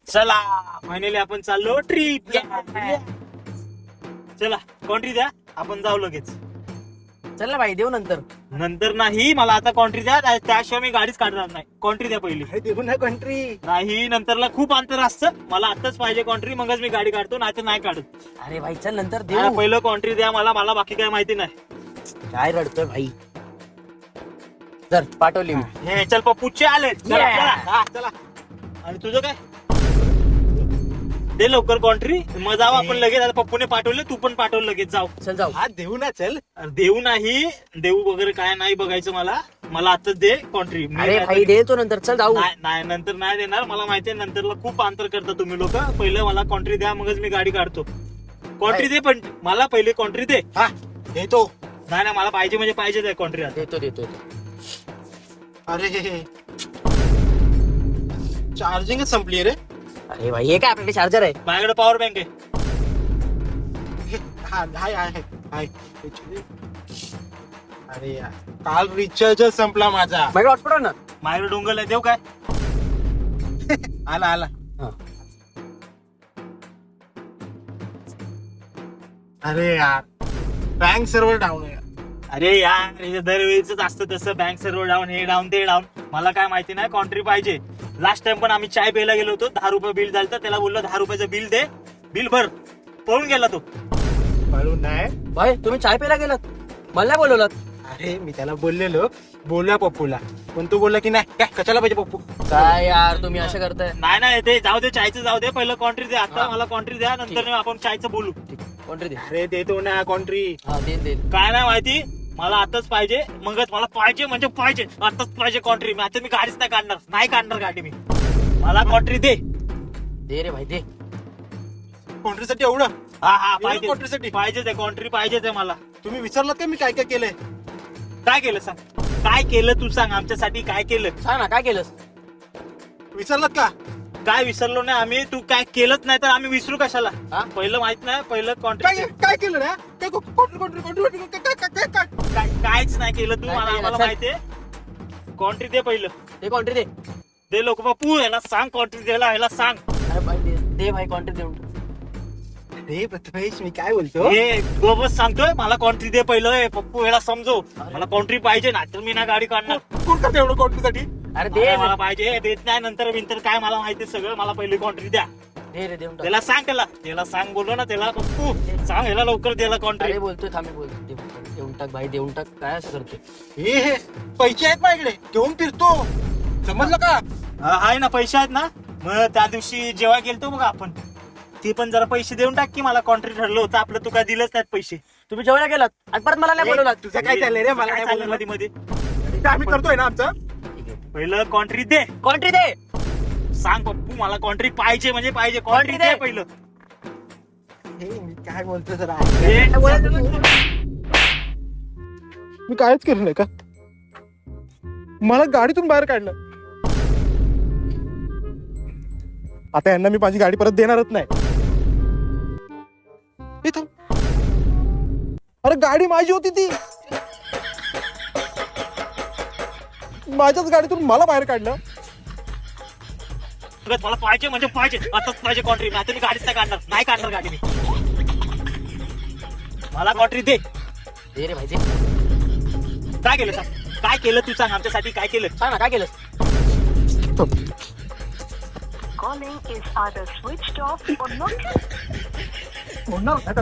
चला फायनली आपण चाललो ट्रिप. चला कॉन्ट्री द्या, आपण जाऊ लगेच. चल ना भाई, देऊ नंतर. नंतर नाही, मला आता कॉन्ट्री द्या, त्याशिवाय मी गाडीच काढणार नाही. कॉन्ट्री द्या पहिली. देऊ ना कंट्री. नाही, नंतरला खूप अंतर असतं. मला आताच पाहिजे कॉन्ट्री, मगच मी गाडी काढतो, नाही तर नाही काढत. अरे भाई चल नंतर मला देऊ. पहिलं कॉन्ट्री द्या, मला बाकी काय माहिती नाही. काय रडतोय भाई. चल पाठवली मी. हे चल पप्पूचे आले. चला, Yeah. चला, हा, चला. आणि तुझं काय दे लवकर कॉन्ट्री, मग जाऊ आपण लगेच. आता पप्पूने पाठवले, तू पण पाठवलं लगेच, जाऊ. चल जाऊ. हा देऊ ना चल. अरे देऊ नाही, देऊ वगैरे काय नाही बघायचं मला आताच दे कॉन्ट्री. अरे भाई देतो नंतर, चल जाऊ. नाही नंतर नाही देणार. मला माहितीये नंतरला खूप अंतर करता तुम्ही लोक. पहिलं मला कॉन्ट्री द्या, मगच मी गाडी काढतो. कॉन्ट्री दे, पण मला पहिले कॉन्ट्री दे. हा देतो. नाही मला पाहिजे म्हणजे पाहिजे कॉन्ट्री आता. देतो देतो. अरे चार्जिंगच संपली रे. अरे भाई हे काय आपल्याकडे चार्जर आहे. माझ्याकडे पॉवर बँक आहे. हा हाय हाय हाय. अरे यार, काल रिचार्ज संपला माझा. माझ्याकडे हॉटस्पॉट ना. माझ्याकडे डोंगल आहे, देऊ काय? आला आला. हा. अरे यार बँक सर्व्हर डाऊन आहे. अरे यार, हे दरवेळीच असतं तसं. बँक सर्व्हर डाऊन, हे डाऊन ते डाऊन. मला काय माहिती नाही, कॉन्ट्री पाहिजे. लास्ट टाइम पण आम्ही चाय प्यायला गेलो होतो, 10 रुपये बिल झालं. त्याला बोललो 10 रुपयाचं बिल दे, बिल भर. पळून गेला तो. म्हणून नाही. भाई तुम्ही चाय प्यायला गेलात, मला नाही बोलवलात. अरे मी त्याला बोललेलो, बोलला पप्पूला, पण तू बोलला की नाही काय कशाला पाहिजे पप्पू. काय यार तुम्ही असं करताय. नाही ते जाऊ दे, चायचं जाऊ दे. पहिलं कॉन्ट्री दे. आता मला कॉन्ट्री द्या, नंतर आपण चायचं बोलू. कॉन्ट्री दे. अरे देतो ना कॉन्ट्री. हा दे दे. काय नाही माहिती, मला आताच पाहिजे. मगच मला पाहिजे म्हणजे पाहिजे, आताच पाहिजे कॉन्ट्री. आता मी गाडीच नाही काढणार गाडी मी. मला कॉन्ट्री दे. दे रे भाई दे. कॉन्ट्रीसाठी एवढं. हा एवढं पाहिजे, कॉन्ट्रीसाठी पाहिजेच आहे कॉन्ट्री, पाहिजेच आहे मला. तुम्ही विसरलात का मी काय काय केलंय. काय केलं सांग, काय केलं तू सांग आमच्यासाठी, काय केलं सांग ना काय केलंस. विसरलात का. काय विसरलो नाही आम्ही. तू काय केलंच नाही तर आम्ही विसरू कशाला. हा? पहिलं माहित नाही, पहिलं काय कॉन्ट्री. काय केलं ना काय कॉन्ट्री कॉन्ट्री कॉन्ट्री काय काय काय काहीच नाही केलं तू. काय मला केलं? आम्हाला चल. माहितीये. कॉन्ट्री दे पहिलं. दे कॉन्ट्री दे. दे लोक बापू, ह्याला सांग कॉन्ट्री द्यायला, ह्याला सांग. अरे भाई दे भाई कॉन्ट्री देऊन. अरे प्रथमेश मी काय बोलतो. हे गोबस सांगतोय, मला कॉन्ट्री दे पहिलं. हे पप्पू ह्याला समजव, मला कॉन्ट्री पाहिजे, नाहीतर मी ना गाडी काढणार. कोण करते एवढं कॉन्ट्रीसाठी. अरे दे मला पाहिजे, देत नाही नंतर विंतर काय मला माहिती सगळं. मला पहिली कॉन्ट्री द्या. दे रे देऊन टाक. त्याला सांग, त्याला सांग, बोललो ना त्याला. पप्पू सांग ह्याला लवकर द्यायला कॉन्ट्री. अरे बोलतोय थांबे बोलतो. देऊन टाक भाई देऊन टाक. काय असं करतोय. हे पैसे आहेत माझ्याकडे, घेऊन फिरतो. समजलं का. आहे ना, पैसे आहेत ना. मग त्या दिवशी जेव्हा गेलतो बघा आपण, ते पण जरा पैसे देऊन टाक की. मला कॉन्ट्री ठरलं होतं आपलं, तू काय दिलंच नाहीत पैसे. तुम्ही जेवायला गेलात आणि परत मला नाही बोलवलात. तुझं काय चाललंय रे. मला काय काय चाललं बोललं मध्ये इथं आम्ही करतोय ना आमचं. पहिलं कॉन्ट्री दे. कॉन्ट्री दे. सांग पप्पू, मला कॉन्ट्री पाहिजे म्हणजे पाहिजे. कॉन्ट्री दे पहिलं. हे मी काय बोलतो जरा. हे, मी कायच केलं नाही का. मला गाडीतून बाहेर काढलं. आता यांना मी माझी गाडी परत देणारच नाही. हे थांब. अरे गाडी माझी होती ती. माझ्याच गाडीतून मला बाहेर काढलं. मला पाहिजे म्हणजे पाहिजे, आताच पाहिजे कॉन्ट्री. नाही मी गाडीच नाही काढणार गाडी मी. मला कॉन्ट्री दे. दे रे भाई दे. काय केलं सांग, काय केलं तू सांग आमच्यासाठी, काय केलं. सांग ना काय केलंस. Calling is either switched off or not. बोलणार नाही का?